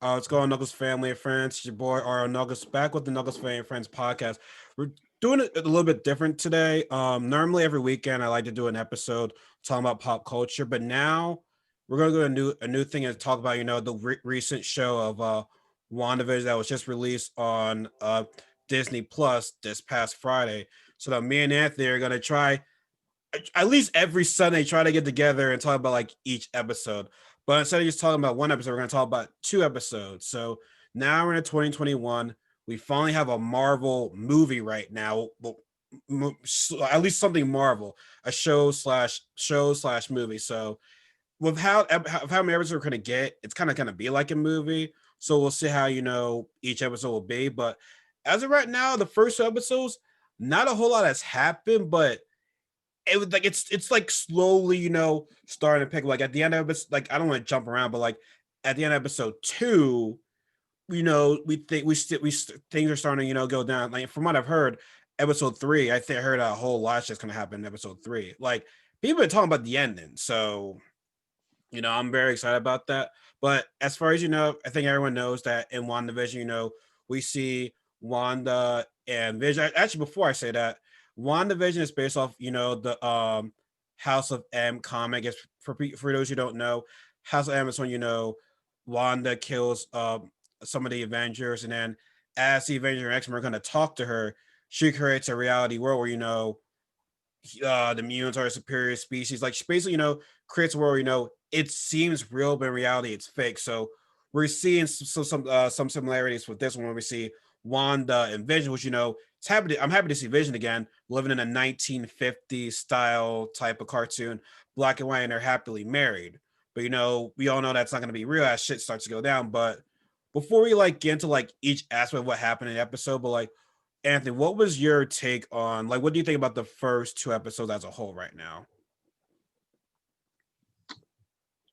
What's going on, Nuggles family and friends? It's your boy R. Nuggles back with the Nuggles family and friends podcast. We're doing it a little bit different today. Normally every weekend I like to do an episode talking about pop culture, but now we're gonna do a new thing and talk about the recent show of WandaVision that was just released on Disney Plus this past Friday. So that me and Anthony are gonna try at least every Sunday try to get together and talk about like each episode. But instead of just talking about one episode, we're going to talk about two episodes. So now we're in 2021. We finally have a Marvel movie right now. Well, at least something Marvel, a show slash movie. So with how many episodes we're going to get, it's kind of going to be like a movie. So we'll see how each episode will be. But as of right now, the first two episodes, not a whole lot has happened, but it was like it's like slowly, starting to pick. Like at the end of it, like I don't want to jump around, but like at the end of episode two, we think things are starting to go down. Like from what I've heard, episode three, I think I heard a whole lot just gonna happen in episode three. Like people are talking about the ending, so I'm very excited about that. But as far as I think everyone knows that in WandaVision, we see Wanda and Vision. Actually, before I say that, WandaVision is based off, the House of M comic. It's for those who don't know, House of M is when Wanda kills some of the Avengers, and then as the Avengers and X-Men are going to talk to her, she creates a reality world where the mutants are a superior species. Like she basically, creates a world where, it seems real, but in reality it's fake. So we're seeing some similarities with this one when we see Wanda and Vision, which I'm happy to see Vision again, living in a 1950s style type of cartoon, black and white, and they're happily married. But we all know that's not gonna be real as shit starts to go down. But before we like get into like each aspect of what happened in the episode, but like Anthony, what was your take on like what do you think about the first two episodes as a whole right now?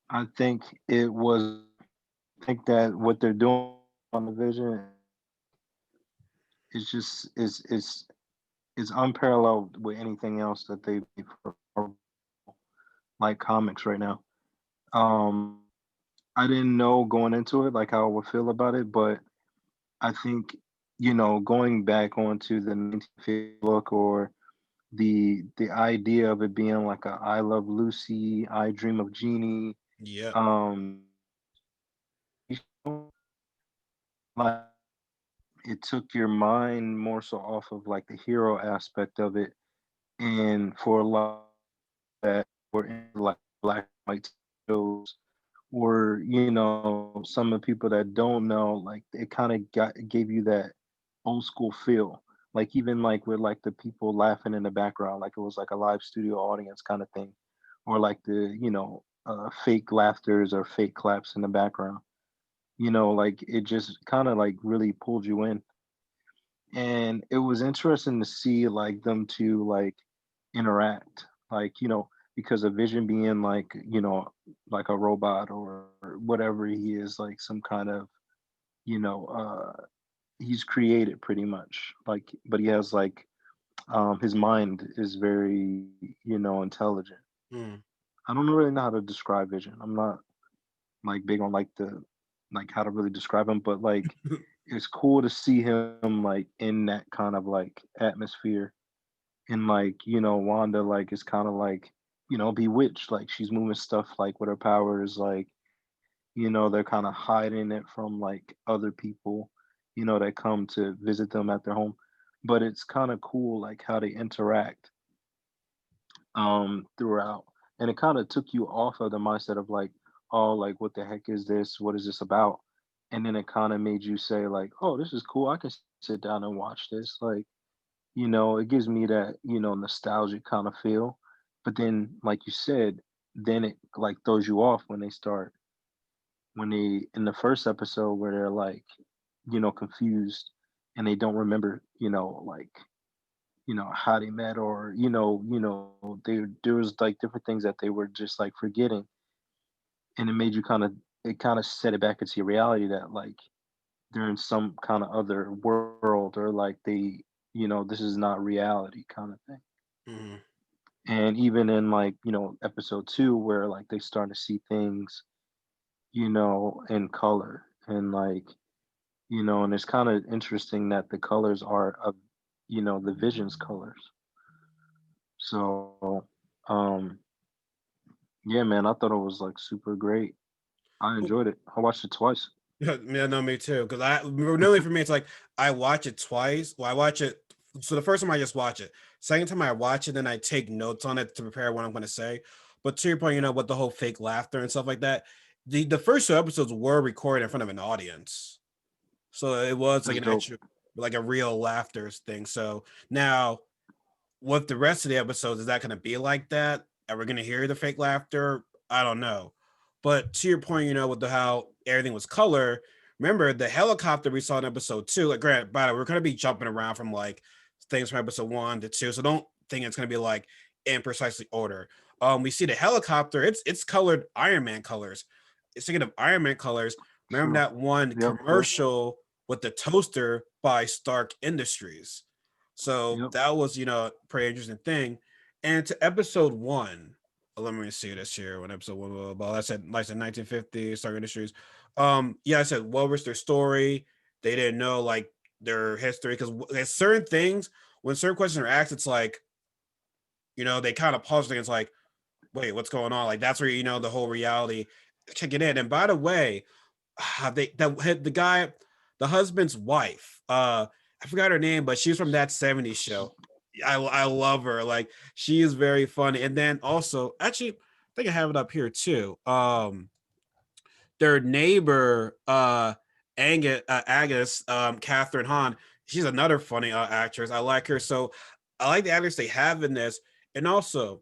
I think it was. I think that what they're doing on the vision is just is unparalleled with anything else that they made for like comics right now. Um, I didn't know going into it like how I would feel about it, but I think going back onto the 1950 look or the idea of it being like a I Love Lucy, I Dream of Jeannie, Yep. um, like it took your mind more so off of like the hero aspect of it, and for a lot that were in like black and white shows, or some of the people that don't know, like it kind of gave you that old school feel, like even like with like the people laughing in the background, like it was like a live studio audience kind of thing, or like the fake laughters or fake claps in the background. Like it just kind of like really pulled you in, and it was interesting to see like them to like interact, like because of Vision being like like a robot or whatever he is, like some kind of you know he's created pretty much, like, but he has like his mind is very intelligent. Mm. I don't really know how to describe Vision. I'm not like big on like the like how to really describe him, but like it's cool to see him like in that kind of like atmosphere. And like Wanda like is kind of like bewitched, like she's moving stuff like with her powers, like they're kind of hiding it from like other people that come to visit them at their home. But it's kind of cool like how they interact throughout, and it kind of took you off of the mindset of like, oh, like what the heck is this, what is this about? And then it kind of made you say like, oh, this is cool, I can sit down and watch this, like, it gives me that nostalgic kind of feel. But then like you said, then it like throws you off when they start, when they in the first episode where they're like confused, and they don't remember like how they met, or there was like different things that they were just like forgetting. And it made you kind of, it kind of set it back into your reality that like they're in some kind of other world, or like they this is not reality kind of thing. Mm. And even in like episode 2, where like they start to see things in color, and like, and it's kind of interesting that the colors are of, the Vision's colors. So, um, yeah, man, I thought it was like super great. I enjoyed it. I watched it twice. Yeah, no, me too. Because I normally for me, it's like I watch it twice. Well, I watch it. So the first time I just watch it. Second time I watch it, then I take notes on it to prepare what I'm going to say. But to your point, with the whole fake laughter and stuff like that, the first two episodes were recorded in front of an audience, so it was like That's an dope. actual, like a real laughter thing. So now with the rest of the episodes, is that going to be like that? Are we going to hear the fake laughter? I don't know. But to your point, with the how everything was color, remember the helicopter we saw in episode two. Like, granted, by the way, we're going to be jumping around from like things from episode one to two, so don't think it's going to be like in precisely order. We see the helicopter; it's colored Iron Man colors. Speaking of Iron Man colors, remember True. that one Yep. Yep. commercial with the toaster by Stark Industries? So Yep. that was, pretty interesting thing. And to episode one, let me see this here. When episode one, blah, blah, blah, I said, like I said, 1950, Stark Industries. Yeah, I said, what was their story? They didn't know like their history because there's certain things when certain questions are asked, it's like, they kind of pause and it's like, wait, what's going on? Like that's where the whole reality kick it in. And by the way, the guy, the husband's wife. I forgot her name, but she's from that '70s show. I love her. Like she is very funny. And then also, actually, I think I have it up here too. Their neighbor, Agus, Catherine Hahn. She's another funny actress. I like her. So I like the actors they have in this, and also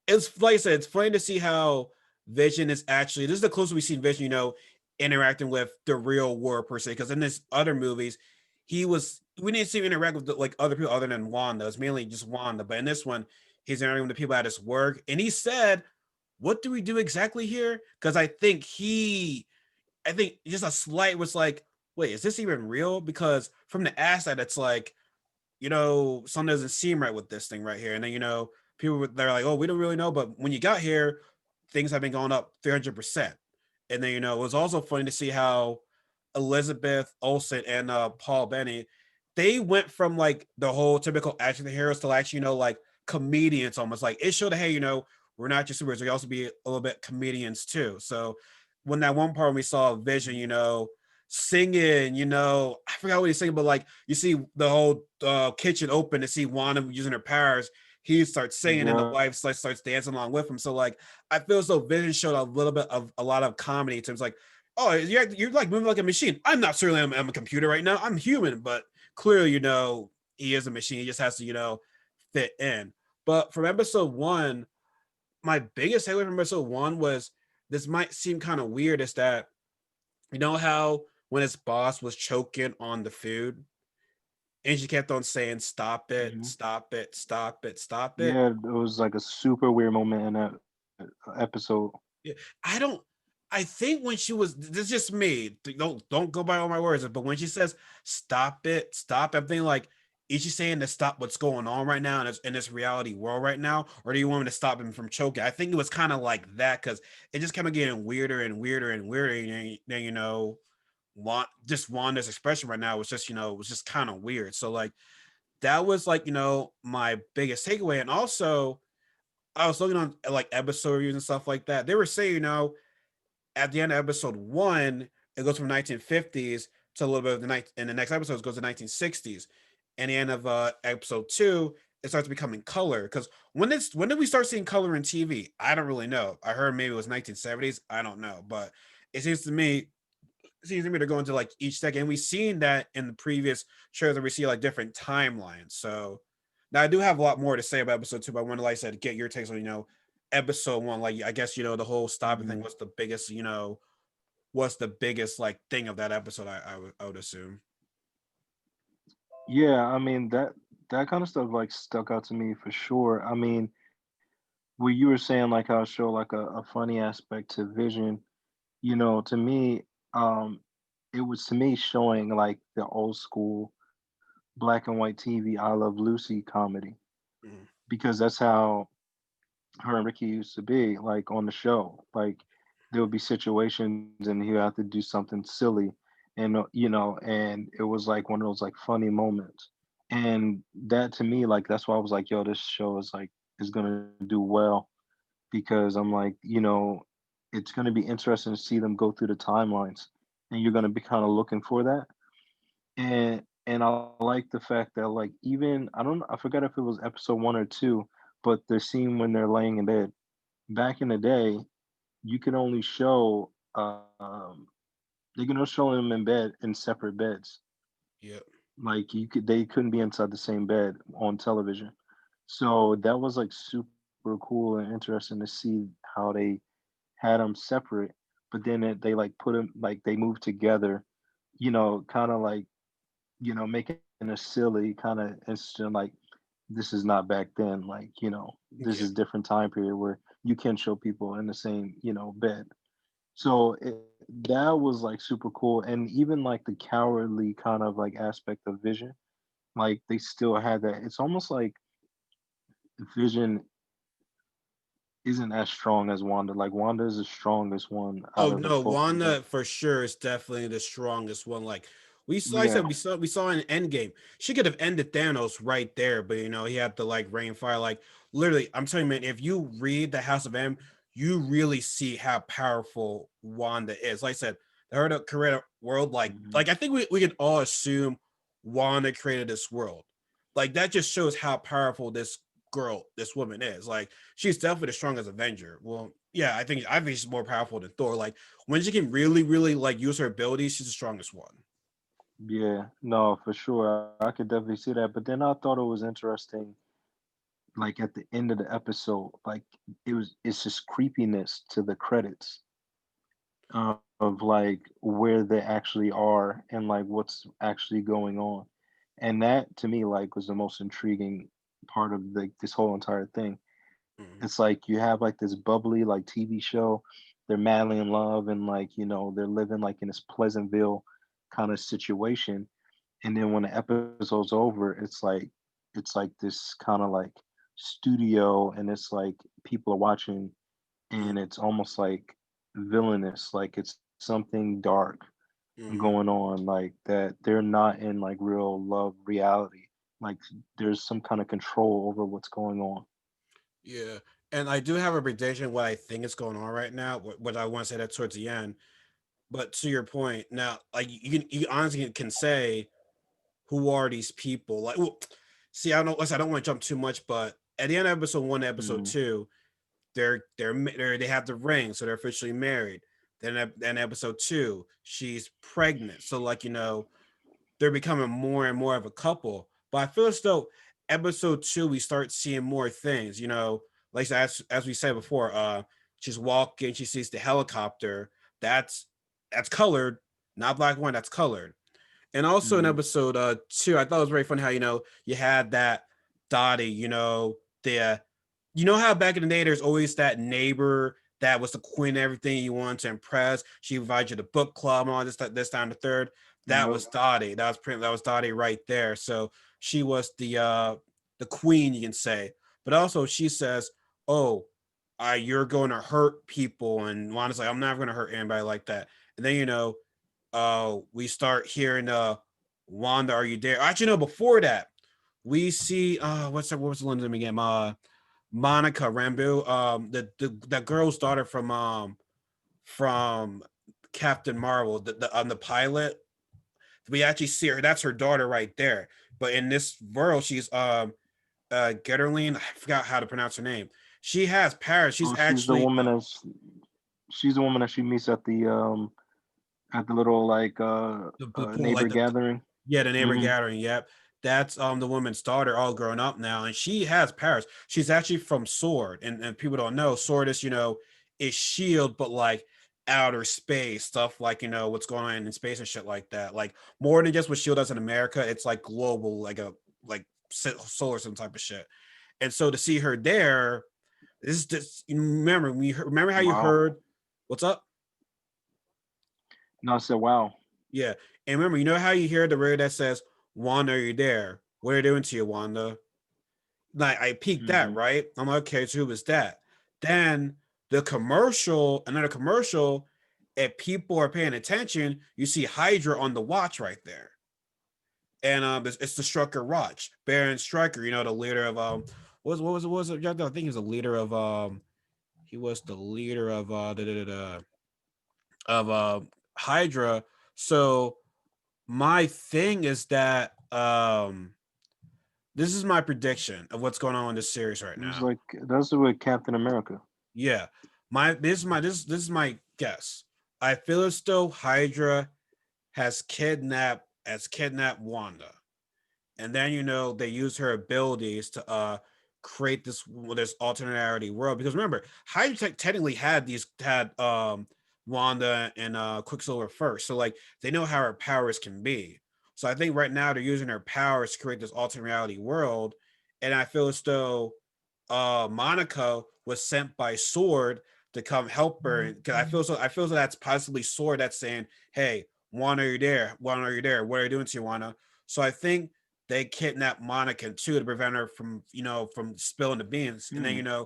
it's like I said, it's funny to see how Vision is actually this is the closest we've seen Vision, interacting with the real world per se. Because in this other movies, we didn't see him interact with like other people other than Wanda. It's mainly just Wanda. But in this one, he's interacting with the people at his work, and he said, "What do we do exactly here?" Because I think just a slight was like, "Wait, is this even real?" Because from the asset, it's like something doesn't seem right with this thing right here. And then, people they're like, oh, we don't really know. But when you got here, things have been going up 300%. And then, it was also funny to see how Elizabeth Olsen and Paul Benny, they went from like the whole typical action heroes to actually, like comedians almost. Like it showed, hey, we're not just superheroes, we also be a little bit comedians too. So when that one part when we saw Vision, singing, I forgot what he's singing, but like you see the whole kitchen open to see Wanda using her powers. He starts singing and the Yeah. wife starts dancing along with him. So like I feel as though Vision showed a little bit of a lot of comedy in terms like, oh, you're like moving like a machine. I'm not certainly I'm a computer right now. I'm human, but clearly, he is a machine. He just has to, fit in. But from episode one, my biggest takeaway from episode one was this might seem kind of weird, is that how when his boss was choking on the food and she kept on saying, stop it, Hmm. stop it, stop it, stop it. Yeah, it was like a super weird moment in that episode. Yeah, I don't. I think when she was, this is just me. Don't go by all my words. But when she says "stop it, stop," I'm thinking like, is she saying to stop what's going on right now in this reality world right now, or do you want me to stop him from choking? I think it was kind of like that because it just kept getting weirder and weirder and weirder. And then just Wanda's expression right now was just was just kind of weird. So like that was like my biggest takeaway, and also I was looking on like episode reviews and stuff like that. They were saying, at the end of episode one, it goes from 1950s to a little bit of the night, and the next episode goes to 1960s. And the end of episode two, it starts becoming color. Because when did we start seeing color in TV? I don't really know. I heard maybe it was 1970s. I don't know, but it seems to me they're going to like each second. And we've seen that in the previous shows that we see like different timelines. So now I do have a lot more to say about episode two, but I wanted, like I said, get your takes on, episode one. Like I guess, the whole stopping thing Hmm. was the biggest like thing of that episode, I would assume. Yeah, I mean that kind of stuff like stuck out to me for sure. I mean, what you were saying, like how it showed like a funny aspect to Vision, to me, it was to me showing like the old school black and white TV I Love Lucy comedy, Mm. because that's how her and Ricky used to be like on the show. Like there would be situations and he would have to do something silly, and and it was like one of those like funny moments. And that to me, like that's why I was like, yo, this show is gonna do well, because I'm like, it's gonna be interesting to see them go through the timelines, and you're gonna be kind of looking for that. And I like the fact that, like, even I forgot if it was episode 1 or 2, but the scene when they're laying in bed. Back in the day, you could only show they can only show them in bed in separate beds. Yep. Like they couldn't be inside the same bed on television. So that was like super cool and interesting to see how they had them separate, but then they like put them like they moved together, kind of like making a silly kind of instant like this is not back then, like this Yeah. is different time period where you can show people in the same bed. So that was like super cool, and even like the cowardly kind of like aspect of Vision, like they still had that. It's almost like Vision isn't as strong as Wanda. Like Wanda is the strongest one out Oh of the no, both of them. Wanda for sure is definitely the strongest one. Like like I Yeah. said, we saw in Endgame. She could have ended Thanos right there, but he had to like rain fire. Like literally, I'm telling you, man, if you read the House of M, you really see how powerful Wanda is. Like I said, her to create a world Mhm. like I think we can all assume Wanda created this world. Like that just shows how powerful this woman is. Like she's definitely the strongest Avenger. Well, yeah, I think she's more powerful than Thor. Like when she can really, really like use her abilities, she's the strongest one. Yeah, no, for sure. I could definitely see that. But then I thought it was interesting, like at the end of the episode, like it's just creepiness to the credits of like where they actually are and like what's actually going on. And that to me like was the most intriguing part of this whole entire thing. Mhm. It's like you have like this bubbly like TV show, they're madly in love and like, they're living like in this Pleasantville kind of situation. And then when the episode's over, it's like this kind of like studio, and it's like people are watching, Mhm. and it's almost like villainous, like it's something dark Mhm. going on, like that they're not in like real love reality. Like there's some kind of control over what's going on. Yeah, and I do have a prediction what I think is going on right now. What I want to say that towards the end. But to your point, now, like you honestly can say who are these people? Like, well, see, I don't know. Listen, I don't want to jump too much, but at the end of episode 1, to episode Mm, 2, they have the ring, so they're officially married. Then episode 2, she's pregnant, so like they're becoming more and more of a couple. But I feel as though episode 2 we start seeing more things. Like as we said before, she's walking, she sees the helicopter. That's that's colored, not black and white. That's colored. And also in mm. episode 2, I thought it was very funny how you had that Dottie, the how back in the day there's always that neighbor that was the queen of everything you wanted to impress. She invited you to book club and all this time the third. That Yep. was Dottie. That was Dottie right there. So she was the queen, you can say. But also she says, "Oh, you're going to hurt people," and Wanda's like, "I'm never going to hurt anybody like that." And then we start hearing Wanda, are you there? Actually, no, before that, we see what was the London name again? Monica Rambeau, the girl's daughter from Captain Marvel, the pilot. We actually see her. That's her daughter right there. But in this world, she's Getterline. I forgot how to pronounce her name. She has Paris. She's Oh, actually she's the woman that she meets at the little like the pool, neighbor like the gathering. yeah, the neighbor Hmm. gathering. Yep. That's the woman's daughter, all grown up now, and she has powers. She's actually from Sword, and people don't know Sword is Shield, but like outer space stuff, like what's going on in space and shit like that. Like more than just what Shield does in America, it's like global, like solar system type of shit. And so to see her there, this is just remember remember how you Wow. heard what's up? No, I said wow. Yeah. And remember, you know how you hear the radio that says, Wanda, are you there? What are you doing to you, Wanda? Like, I peeked that, Hmm. right? I'm like, okay, so who was that? Then the commercial, another commercial, if people are paying attention, you see Hydra on the watch right there. And it's the Strucker watch. Baron Strucker, you know, the leader of what was it? I think he was the leader of he was the leader of of Hydra. So my thing is that this is my prediction of what's going on in this series right It was now. like that's with Captain America. Yeah, this is my guess. I feel as though Hydra has kidnapped Wanda, and then they use her abilities to create this alternate reality world. Because remember, Hydra technically had Wanda and Quicksilver first, so like they know how her powers can be. So I think right now they're using her powers to create this alternate reality world, and I feel as though Monica was sent by Sword to come help her because I feel so that's possibly Sword that's saying, "Hey, Wanda, are you there? Wanda, are you there? What are you doing to you, Wanda?" So I think they kidnapped Monica too to prevent her from spilling the beans. And then Hmm.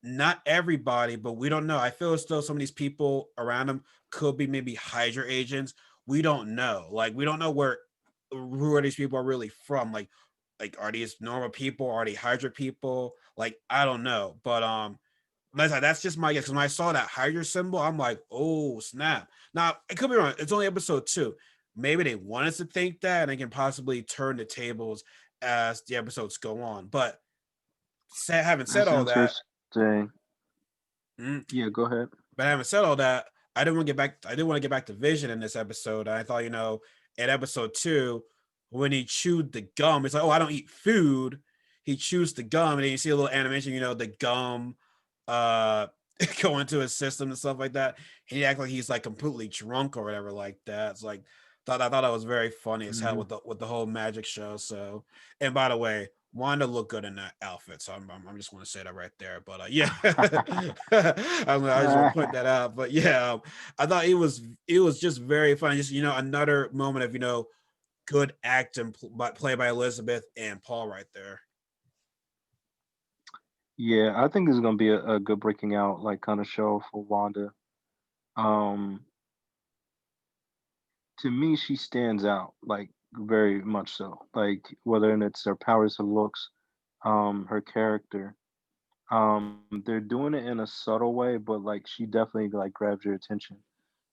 not everybody, but we don't know. I feel as though some of these people around them could be maybe Hydra agents. We don't know. Like we don't know who are these people are really from. Like are these normal people? Are they Hydra people? Like I don't know. But that's just my guess. Because when I saw that Hydra symbol, I'm like, oh snap. Now it could be wrong. It's only episode 2. Maybe they want us to think that, and they can possibly turn the tables as the episodes go on. But having said That's all that, interesting. mm, Yeah, go ahead. but having said all that, I didn't want to get back. I didn't want to get back to Vision in this episode. And I thought, in episode 2, when he chewed the gum, it's like, oh, I don't eat food. He chews the gum, and then you see a little animation. The gum, uh, go into his system and stuff like that. And he act like he's like completely drunk or whatever like that. It's like I thought that was very funny as hell Hmm. with the whole magic show. So, and by the way, Wanda looked good in that outfit, so I'm just want to say that right there. But yeah, I just want to point that out. But yeah, I thought it was just very funny. Just another moment of good acting played by Elizabeth and Paul right there. Yeah, I think this is gonna be a good breaking out like kind of show for Wanda. Um, to me, she stands out like very much so. Like whether it's her powers, her looks, her character. They're doing it in a subtle way, but like she definitely like grabs your attention.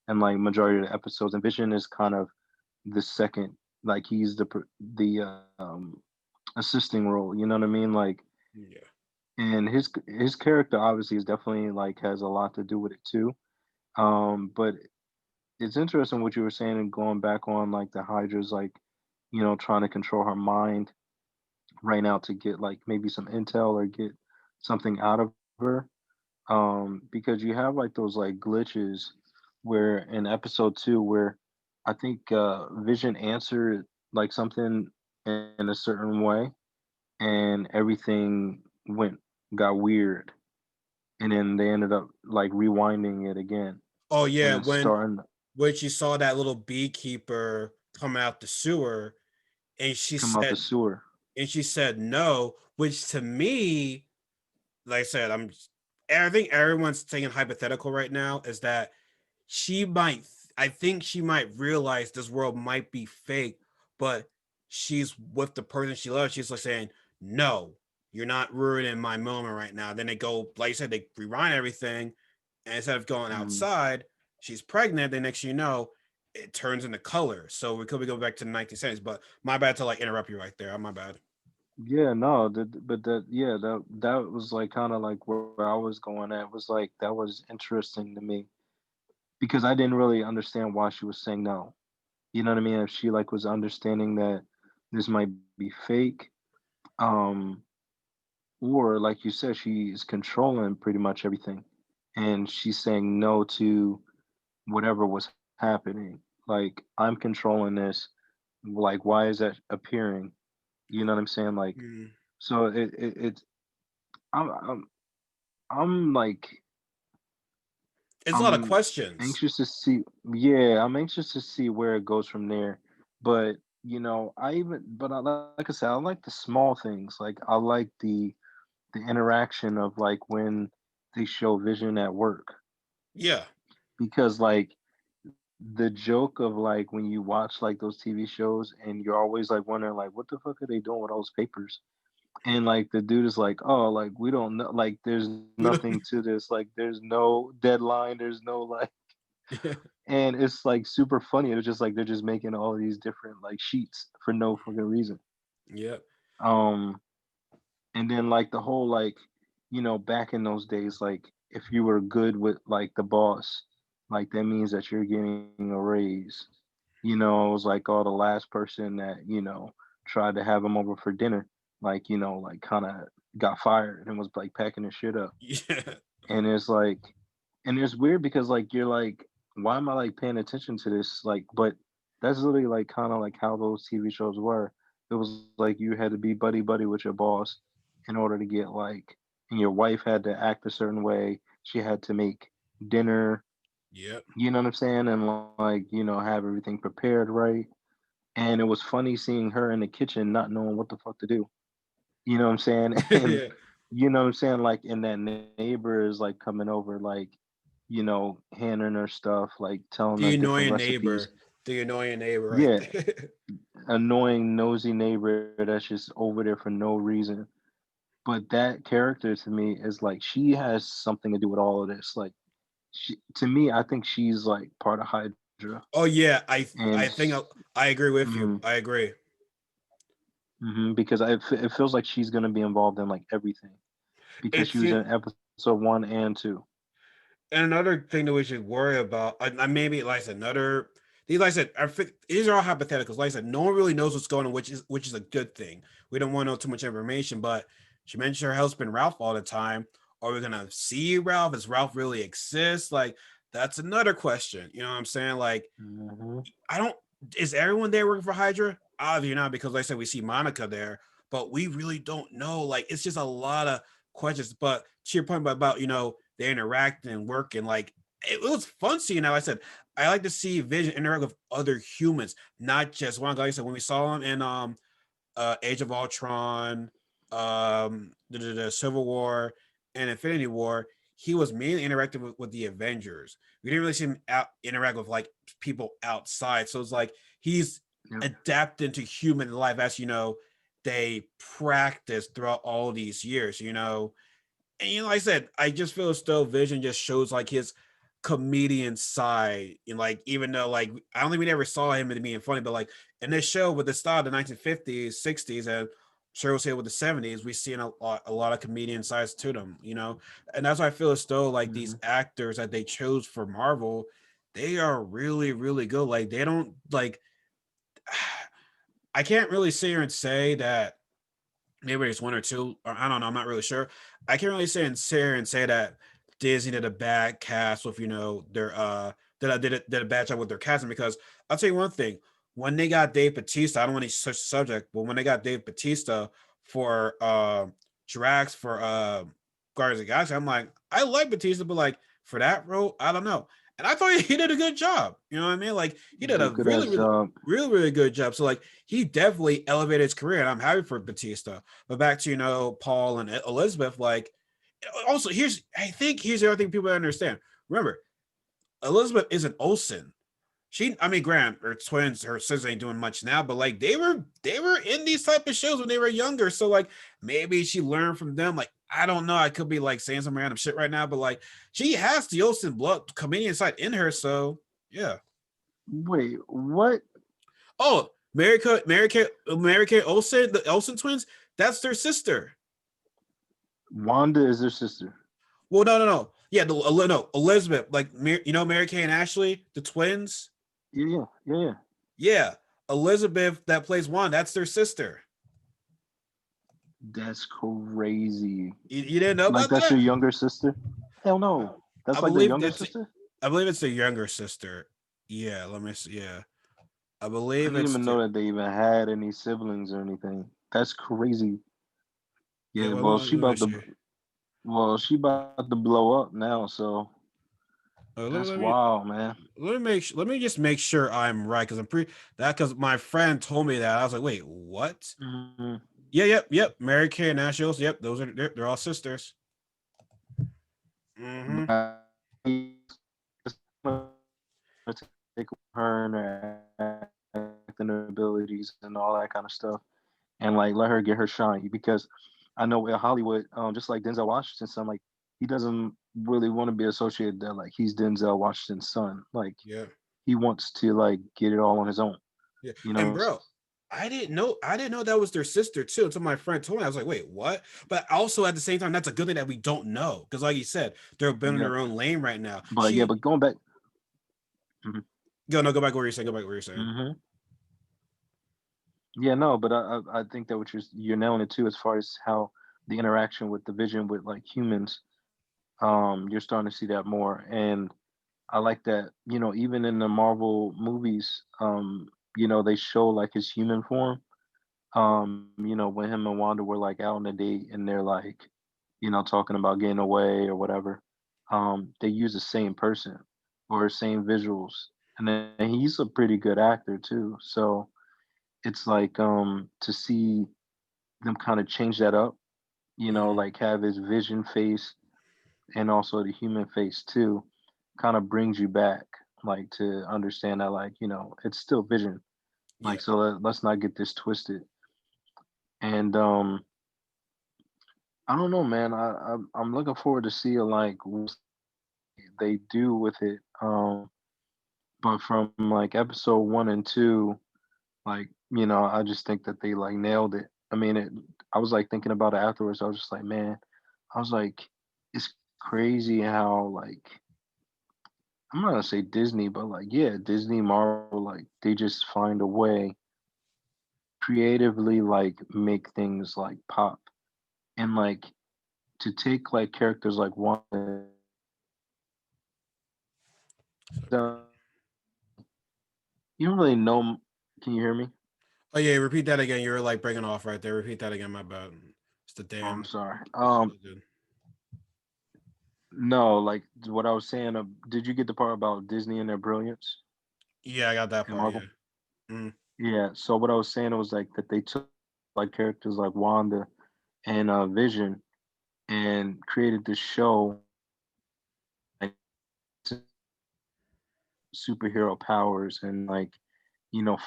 And like majority of the episodes, and Vision is kind of the second, like he's the assisting role. You know what I mean? Like, Yeah. and his character obviously is definitely like has a lot to do with it too. But it's interesting what you were saying and going back on like the Hydra's like, trying to control her mind right now to get like maybe some intel or get something out of her. Because you have like those like glitches where in episode 2 where I think Vision answered like something in a certain way and everything went got weird and then they ended up like rewinding it again Oh and yeah, then when starting when she saw that little beekeeper coming out the sewer, and she come out the said sewer. and she said no, which to me, like I said, I think everyone's thinking hypothetical right now is that she might I think she might realize this world might be fake, but she's with the person she loves. She's like saying, "No, you're not ruining my moment right now." Then they go, like you said, they rewind everything, and instead of going Mhm. outside, she's pregnant. Then next thing you know, it turns into color. So we could be going back to the 1970s. But my bad to like interrupt you right there. My bad. Yeah, no, but that yeah, that was like kind of like where I was going at was like that was interesting to me because I didn't really understand why she was saying no. You know what I mean? If she like was understanding that this might be fake, um, or like you said, she's controlling pretty much everything, and she's saying no to whatever was happening. Like I'm controlling this. Like why is that appearing? You know what I'm saying? Like Mm. so it I'm I'm I'm like It's a lot of I'm questions. anxious to see. Yeah, I'm anxious to see where it goes from there. But but like I said, I like the small things. Like I like the interaction of like when they show Vision at work Yeah. because like the joke of like when you watch like those TV shows and you're always like wondering like what the fuck are they doing with all those papers? And like the dude is like, oh, like we don't know, like there's We don't. nothing to this, like there's no deadline, there's no like, Yeah. and it's like super funny. It was just like they're just making all these different like sheets for no fucking reason. Yep. Um, and then like the whole like, back in those days, like if you were good with like the boss, like that means that you're getting a raise. It was like, the last person that, tried to have him over for dinner, like, like kind of got fired and was like packing his shit up. Yeah. And it's like, and it's weird because like you're like, why am I like paying attention to this? Like, but that's literally like kind of like how those TV shows were. It was like you had to be buddy buddy with your boss in order to get like, and your wife had to act a certain way. She had to make dinner, Yep. you know what I'm saying? And like, have everything prepared right. And it was funny seeing her in the kitchen not knowing what the fuck to do. You know what I'm saying? And Yeah. you know what I'm saying? Like, and that neighbor is like coming over, like, handing her stuff, like telling The her different annoying recipes. neighbor. The annoying neighbor right Yeah, there. annoying, nosy neighbor that's just over there for no reason. But that character to me is like she has something to do with all of this. Like, to me, I think she's like part of Hydra, Oh yeah, and I think I agree with you. mhm, I agree. because it feels like she's gonna be involved in like everything because she It's was you. in episode 1 and 2. And another thing that we should worry about, I maybe like I said, another. These, like I said, I think these are all hypotheticals. Like I said, no one really knows what's going on, which is a good thing. We don't want to know too much information. But she mentioned her husband Ralph all the time. Are we gonna see Ralph? Does Ralph really exist? Like that's another question. You know what I'm saying? Like Hmm. I don't. Is everyone there working for Hydra? Obviously not, because like I said, we see Monica there, but we really don't know. Like it's just a lot of questions. But to your point about they interacting and working, like it was fun seeing that. Like I said, I like to see Vision interact with other humans, not just one. Like I said, when we saw him in Age of Ultron, the Civil War, and Infinity War, he was mainly interacting with the Avengers. We didn't really see him interact with like people outside. So it's like he's Yep. adapting to human life as they practice throughout all these years. And like I said, I just feel as though Vision just shows like his comedian side. And like even though like I don't think we ever saw him as being funny, but like in this show with the style of the 1950s, 60s, and sure we'll say with the 70s, we seen a lot of comedian sides to them. And that's why I feel as though like these Hmm. actors that they chose for Marvel, they are really, really good. Like they don't like I can't really sit here and say that maybe it's one or two, or I don't know. I'm not really sure. I can't really sit here and say that Disney did a bad cast with their did a bad job with their casting, because I'll tell you one thing: when they got Dave Bautista, I don't want to switch subject, but when they got Dave Bautista for Drax for Guardians of the Galaxy, I'm like, I like Bautista, but like for that role, I don't know. And I thought he did a good job. You know what I mean? Like he did a Good really, ass really, job. really, really good job. So like he definitely elevated his career, and I'm happy for Batista. But back to Paul and Elizabeth, like also here's the other thing people don't understand. Remember, Elizabeth is an Olsen. I mean, Graham, her twins, her sisters ain't doing much now, but like they were in these type of shows when they were younger. So like maybe she learned from them. Like I don't know, I could be like saying some random shit right now, but like she has the Olsen blood comedian side in her. So yeah. Wait, what? Oh, Mary Kay Olsen, the Olsen twins, that's their sister. Wanda is their sister. Well, no, no, no. Yeah, no, Elizabeth, like Mary Kay and Ashley, the twins. Yeah, yeah, yeah, yeah. Yeah, Elizabeth that plays one, that's their sister. That's crazy. You didn't know Like about that's that? their younger sister? Hell I, no. I That's like their believe younger it's sister? I believe it's the younger sister. Yeah, let me see. Yeah, I I believe didn't it's even the know that they even had any siblings or anything. That's crazy. yeah. Yeah, Well, well, let me see. she about to blow up now, so Let, that's let me wild, man. let me just make sure I'm right, because I'm pretty that because my friend told me that. I was like, wait, what? Hmm. Yeah, yep, yep. Mary Kay and Ashley Olsen. Yep, those are they're all sisters. Mm-hmm. To take her and her acting abilities and all that kind of stuff, and like let her get her shine. Because I know in Hollywood, just like Denzel Washington's son, like he doesn't really want to be associated that like he's Denzel Washington's son. Like Yeah. he wants to like get it all on his own. Yeah. You And know? bro, I didn't know that was their sister too until my friend told me. I was like, wait, what? But also at the same time, that's a good thing that we don't know. Because like you said, they're building Yeah. their own lane right now. But yeah, but going back. Mhm, Go back where you're saying, go back where you're saying. mhm. Yeah, no, but I think that what you're nailing it too, as far as how the interaction with the Vision with like humans, you're starting to see that more, and I like that. Even in the Marvel movies, they show like his human form. When him and Wanda were like out on a date and they're like, talking about getting away or whatever, they use the same person or same visuals, and then he's a pretty good actor too. So it's like to see them kind of change that up, Hmm. like have his vision face and also the human face too, kind of brings you back, like to understand that, like, it's still vision. Yeah. Like, so let's not get this twisted. And I don't know, man. I'm looking forward to see like what they do with it. But from like episode 1 and 2, like, I just think that they like nailed it. I mean, I was like thinking about it afterwards. I was just like, man, I was like, it's crazy how like I'm not gonna say Disney, but like yeah, Disney, Marvel, like they just find a way creatively like make things like pop. And like to take like characters like one, So, bro. you don't really know. Can you hear me? Oh yeah, repeat that again. You were like breaking off right there. Repeat that again. My bad. It's the Oh, I'm damn. sorry. All good. No, like what I was saying. Did you get the part about Disney and their brilliance Yeah, I got that and part. Yeah. Marvel? Mm. Yeah. So what I was saying was like that they took like characters like Wanda and Vision and created this show like superhero powers and like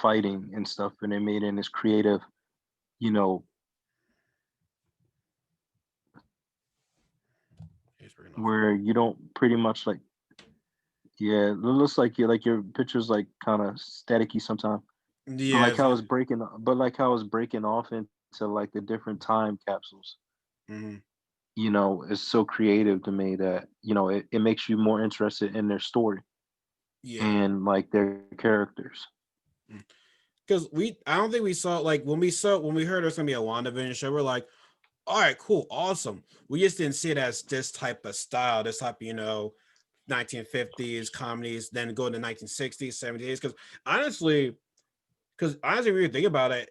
fighting and stuff, and they made it in this creative, you know He's breaking off where you don't pretty much like, yeah, it looks like your pictures like kind of staticky sometimes, again. but Yeah. like how it's breaking, off into like the different time capsules. Mhm. It's so creative to me that it makes you more interested in their story Yeah. and like their characters. Because I don't think we saw like when we heard there's gonna be a WandaVision show, we're like, all right, cool, awesome. We just didn't see it as this type of style, this type, 1950s comedies, then go to 1960s, 70s. Because honestly, when you think about it,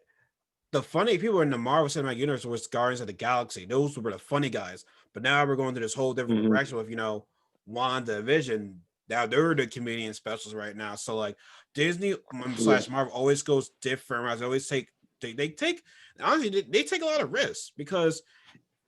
the funny people in the Marvel Cinematic Universe was Guardians of the Galaxy. Those were the funny guys. But now we're going to this whole different Hmm. direction with, Wanda Vision. Now they're the comedian specials right now. So like Disney Yeah. slash Marvel always goes different routes. They always they take honestly they take a lot of risks because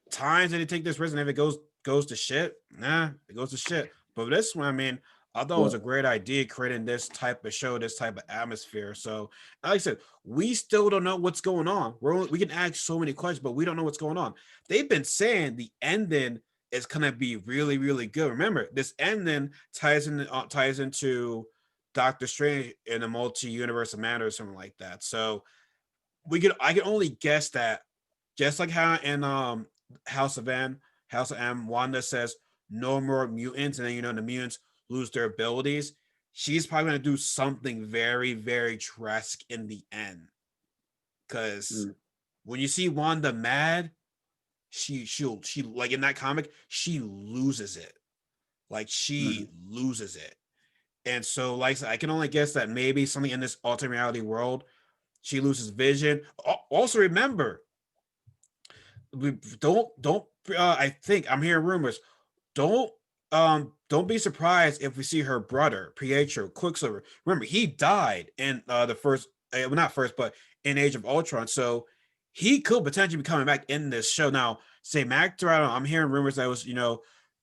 times that they take this risk and if it goes to shit, it goes to shit. But this one, I mean, I thought it Yeah. was a great idea creating this type of show, this type of atmosphere. So, like I said, we still don't know what's going on. We can ask so many questions, but we don't know what's going on. They've been saying the ending is gonna be really, really good. Remember, this ending ties into Doctor Strange in a multi-universe manner or something like that. So I can only guess that just like how in House of M, House of M, Wanda says no more mutants, and then the mutants lose their abilities. She's probably gonna do something very, very drastic in the end. Cause Mm. when you see Wanda mad, she like in that comic, she loses it. Like she Mhm. loses it. And so, like I can only guess that maybe something in this alternate reality world, she loses vision. Also, remember, we don't I think I'm hearing rumors. Don't don't be surprised if we see her brother Pietro Quicksilver. Remember, he died in the first well, not first, but in Age of Ultron. So he could potentially be coming back in this show. Now, same actor, I don't know, I'm hearing rumors that it was,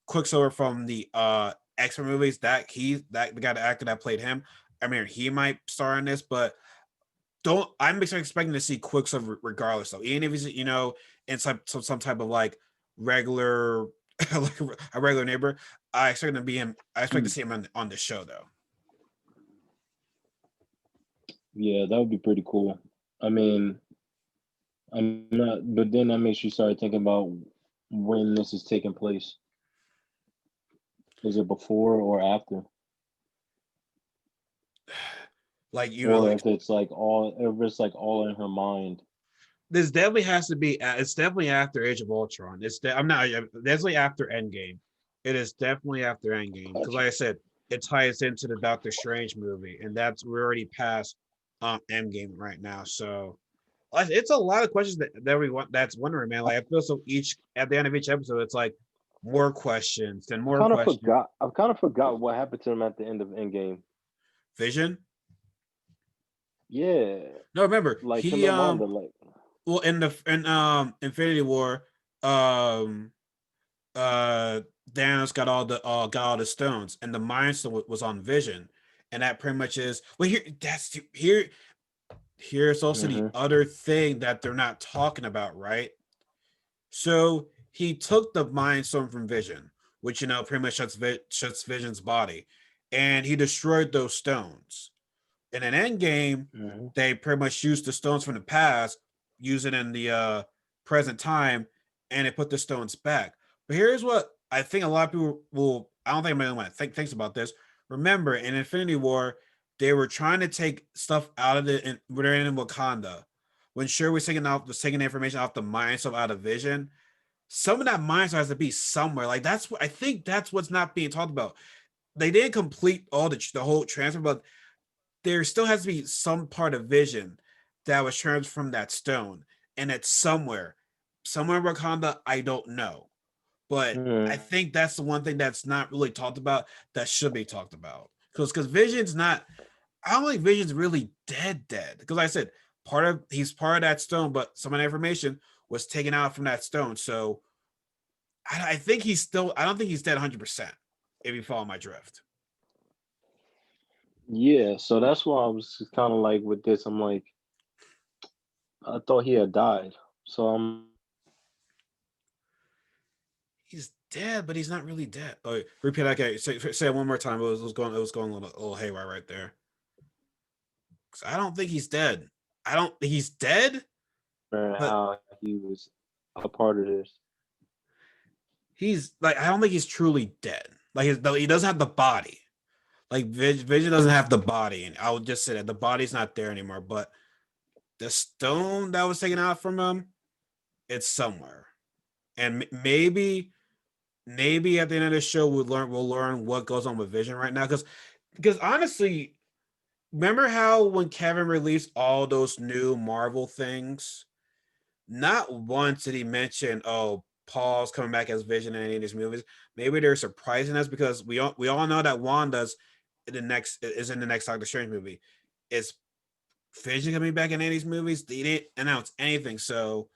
Quicksilver from the X-Men movies, that the guy, the actor that played him, I mean, he might star in this, but don't I'm expecting to see Quicksilver regardless though. Even if he's, in some type of like regular like a regular neighbor, I expect to see him on the show though. Yeah, that would be pretty cool. I mean, I'm not, but then that makes you start thinking about when this is taking place. Is it before or after? Like, Or like if it's like all, if it's like all in her mind. this definitely has to be. It's definitely after Age of Ultron. I'm not definitely after Endgame. It is definitely after Endgame because, Gotcha. like I said, it ties into the Doctor Strange movie, and we're already past Endgame right now. So it's a lot of questions that we want. That's wondering, man. Like I feel so each at the end of each episode, it's like more questions and more Kind of questions. forgot. I kind of forgot what happened to him at the end of Endgame. Vision. Yeah, No, remember like him he and Wanda. Like, well in Infinity War um uh Thanos got all the stones, and the Mind Stone was on Vision, and that pretty much is well here's also the hmm other thing that they're not talking about, right? So he took the Mind Stone from Vision, which pretty much shuts Vision's body, and he destroyed those stones. In an Endgame, hmm they pretty much used the stones from the past, use it in the present time, and they put the stones back. But here's what I think a lot of people will. I don't think anyone want to thinks about this. Remember, in Infinity War, they were trying to take stuff out of when they're in Wakanda. When Shuri was taking the information off the mind stuff out of Vision, some of that mind stuff has to be somewhere. Like that's what I think. That's what's not being talked about. They didn't complete all the whole transfer, but there still has to be some part of Vision that was transferred from that stone, and it's somewhere in Wakanda. I don't know, but I hmm think that's the one thing that's not really talked about that should be talked about. Because Vision's not. I don't think Vision's really dead. Because like I said, he's part of that stone, but some of the information was taken out from that stone. So I think he's still. I don't think he's dead 100%. If you follow my drift. Yeah, so that's why I was kind of like with this. I'm like, I thought he had died. So I'm He's dead, but he's not really dead. Oh, repeat that. Okay, say it one more time. It was going a little haywire right there. 'Cause I don't think he's dead. I don't. He's dead, wondering but how he was a part of this. he's like I don't think he's truly dead. Like he doesn't have the body. Like Vision doesn't have the body, and I would just say that the body's not there anymore. But the stone that was taken out from him, it's somewhere, and maybe at the end of the show we'll learn what goes on with Vision right now. Because honestly, remember how when Kevin released all those new Marvel things, not once did he mention, "Oh, Paul's coming back as Vision in any of these movies." Maybe they're surprising us because we all know that Wanda's in the next Doctor Strange movie. Is Vision coming back in any of these movies? They didn't announce anything, so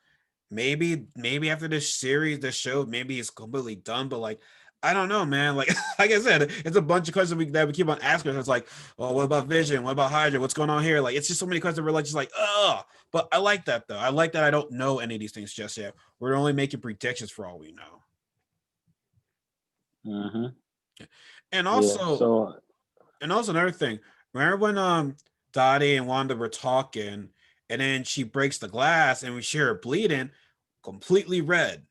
maybe after this series, this show, maybe it's completely done. But like, I don't know, man. Like like I said, it's a bunch of questions that we keep on asking us. It's like, well, what about Vision? What about Hydra? What's going on here? Like, it's just so many questions. We're like, just like, oh. But I like that though. I like that I don't know any of these things just yet. We're only making predictions for all we know. hmm And Yeah. also, So another thing. Remember when Dottie and Wanda were talking, and then she breaks the glass, and we see her bleeding, completely red,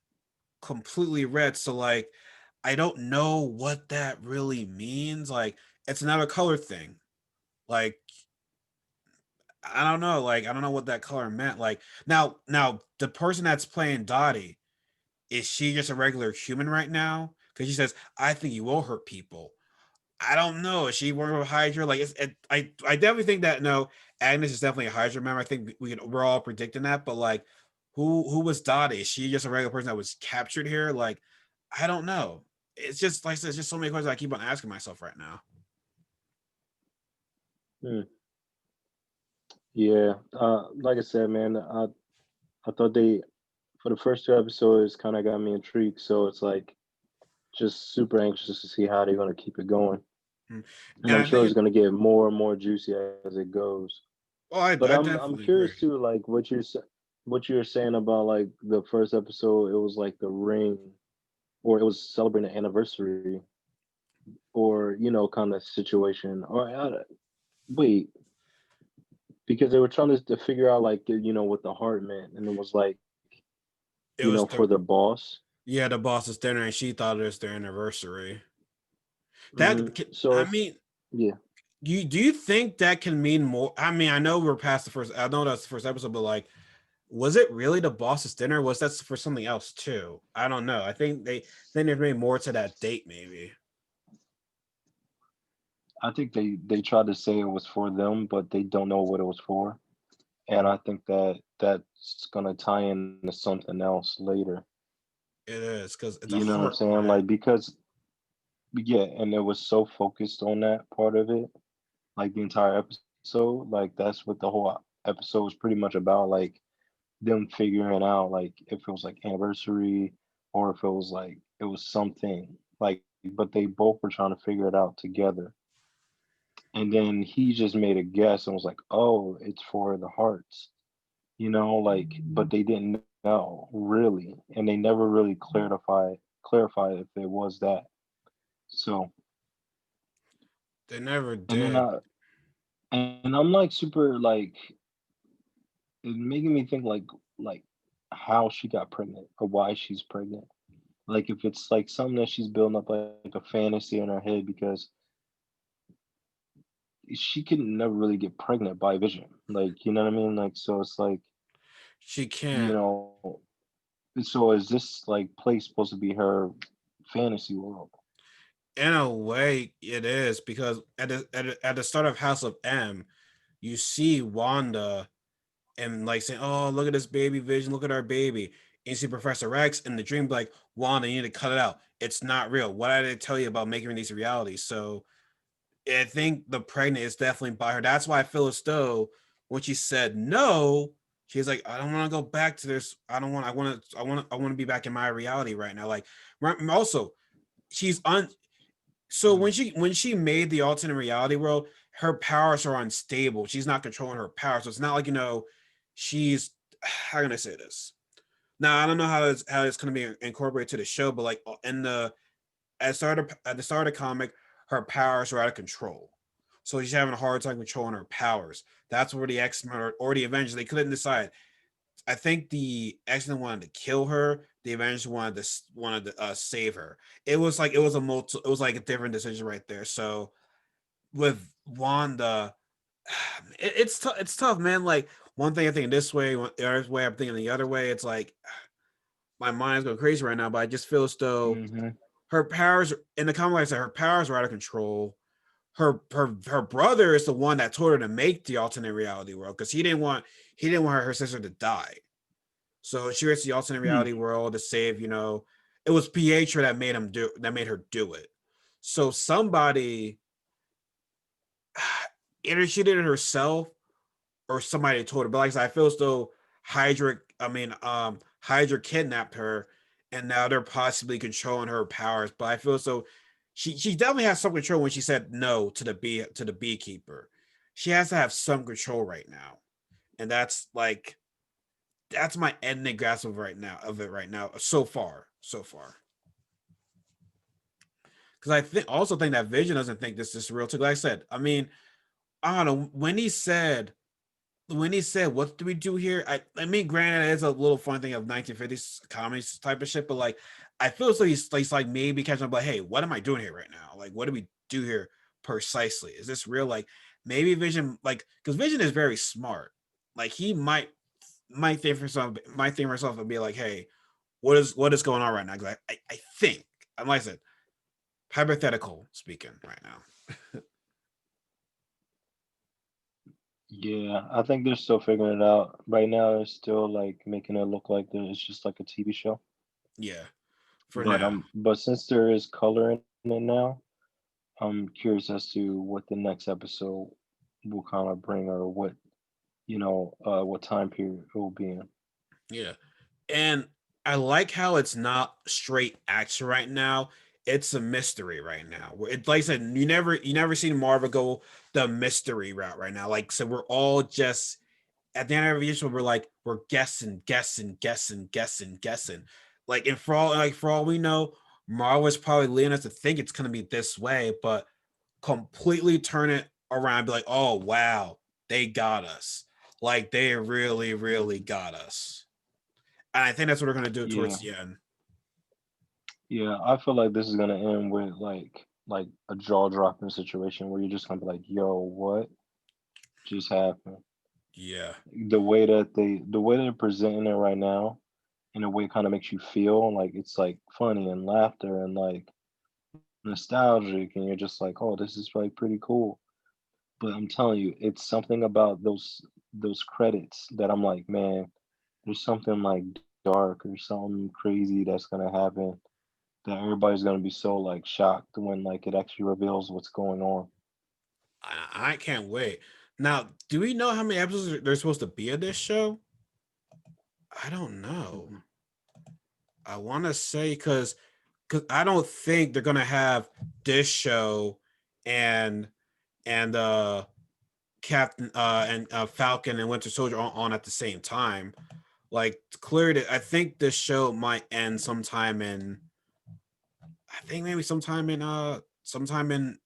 completely red. So like, I don't know what that really means. Like, it's another color thing. Like, I don't know. Like, I don't know what that color meant. Like, now the person that's playing Dottie, is she just a regular human right now? Because she says, "I think you will hurt people." I don't know. Is she working with Hydra? Like, I definitely think that no, Agnes is definitely a Hydra member. I think we're all predicting that. But like, who was Dottie? Is she just a regular person that was captured here? Like, I don't know. It's just like I said, it's just so many questions I keep on asking myself right now. hmm, yeah, like I said, man, I thought they for the first two episodes kind of got me intrigued. So it's like just super anxious to see how they're gonna keep it going, Mm. and And I'm I sure think it's gonna get more and more juicy as it goes. oh, I But I'm definitely agree. curious too, like what you're saying about like the first episode. It was like the ring, or it was celebrating the anniversary, or kind of situation. Or wait, because they were trying to figure out like what the heart meant, and it was like It was for the boss. yeah, the boss's dinner, and she thought it was their anniversary. So I if mean, yeah, do you think that can mean more? I mean, I know we're past the first. I know that's the first episode, but like, was it really the boss's dinner? Was that for something else too? I don't know. I think there's maybe more to that date, maybe. I think they tried to say it was for them, but they don't know what it was for, and I think that that's gonna tie into something else later. It is because it's a You know what I'm heart, saying? man. Like because yeah, and it was so focused on that part of it, like the entire episode. Like that's what the whole episode was pretty much about. Like them figuring out like if it was like anniversary or if it was like it was something like, but they both were trying to figure it out together. And then he just made a guess and was like, "Oh, it's for the hearts." Like, but they didn't know really, and they never really clarify if it was that. So, They never and then did. and I'm like super like it making me think like how she got pregnant or why she's pregnant. Like if it's like something that she's building up like a fantasy in her head because she can never really get pregnant by Vision. Like, you know what I mean? Like so it's like, She you can't. know, so is this like place supposed to be her fantasy world? In a way, it is because at the start of House of M, you see Wanda and like saying, "Oh, look at this baby Vision, look at our baby." And you see Professor X in the dream, like, "Wanda, you need to cut it out. It's not real. What did I tell you about making these realities?" So I think the pregnant is definitely by her. That's why Phyllis Stowe, when she said no, she's like, "I don't want to go back to this. I don't want. I want to be back in my reality right now." Like, also, she's un so Mm. when she made the alternate reality world, her powers are unstable. She's not controlling her powers. So it's not like she's how can I say this? Now I don't know how it's going to be incorporated to the show, but like in the at the start of the comic, her powers are out of control. So she's having a hard time controlling her powers. That's where the X-Men or the Avengers they couldn't decide. I think the X-Men wanted to kill her. The Avengers wanted to save her. It was a it was like a different decision right there. So with Wanda, it's tough, man. Like one thing I think this way, the other way I'm thinking the other way. It's like my mind's going crazy right now, but I just feel as though Hmm. her powers in the comic, like I said, her powers are out of control. Her brother is the one that told her to make the alternate reality world because he didn't want her sister to die. So she went to the alternate reality world to save, it was Pietro that made her do it. So somebody either she did it herself or somebody told her. But like I said, I feel as though Hydra kidnapped her and now they're possibly controlling her powers. But I feel as though she definitely has some control when she said no to the beekeeper. She has to have some control right now. And that's my ending grasp of it right now so far because I think that Vision doesn't think this is real too. Like I said, I mean, I don't know when he said what do we do here. I mean, granted, it's a little fun thing of 1950s comedies type of shit, but like I feel as though he's like maybe catching up like, hey, what am I doing here right now? Like, what do we do here precisely? Is this real? Like maybe Vision, like because Vision is very smart. Like he might think for himself and be like, hey, what is going on right now? Because I think, like I said, hypothetical speaking right now. Yeah, I think they're still figuring it out. Right now, they're still like making it look like it's just like a TV show. Yeah, for But now. since there is color in it now, I'm curious as to what the next episode will kind of bring, or what time period it will be in. Yeah. And I like how it's not straight action right now. it's a mystery right now. It, like I said, you never seen Marvel go the mystery route right now. Like, so we're all just at the end of every issue, we're guessing, guessing, guessing, guessing, guessing. For all we know, Marvel is probably leading us to think it's gonna be this way, but completely turn it around and be like, oh wow, they got us. Like they really, really got us. And I think that's what we're gonna do Yeah, towards the end. yeah. I feel like this is gonna end with like a jaw dropping situation where you're just gonna be like, "Yo, what just happened?" Yeah. The way that they're presenting it right now, in a way, kind of makes you feel like it's like funny and laughter and like nostalgic, and you're just like, "Oh, this is like pretty cool." But I'm telling you, it's something about those credits that I'm like, man, there's something like dark or something crazy that's gonna happen that everybody's gonna be so like shocked when like it actually reveals what's going on. I can't wait. Now, do we know how many episodes there's supposed to be of this show? I don't know. Mhm. I want to say because I don't think they're gonna have this show and and Captain and Falcon and Winter Soldier on at the same time. Like clearly, I think this show might end sometime in. I think maybe sometime in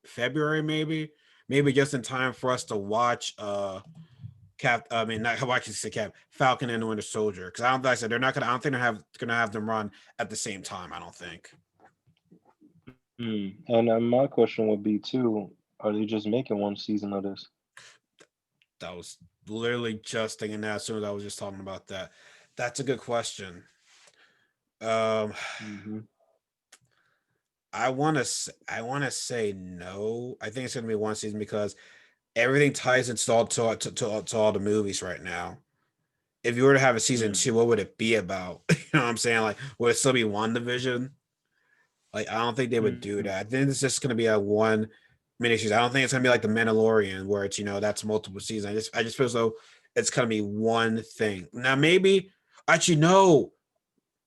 February, maybe just in time for us to watch Cap. I mean, not watch the Cap Falcon and the Winter Soldier because I don't. Like I said they're not gonna. I don't think they're gonna have them run at the same time. I don't think. And my question would be too: are they just making one season of this? That was literally just thinking that as soon as I was just talking about that. That's a good question. Um, Hmm. I want to say no. I think it's gonna be one season because everything ties into all the movies right now. If you were to have a season Mm. two, what would it be about? You know what I'm saying? Like, would it still be WandaVision? Like, I don't think they would do Mm. that. I think it's just gonna be a one miniseries. I don't think it's gonna be like the Mandalorian, where it's that's multiple seasons. I just feel as though it's gonna be one thing. Now, maybe actually no.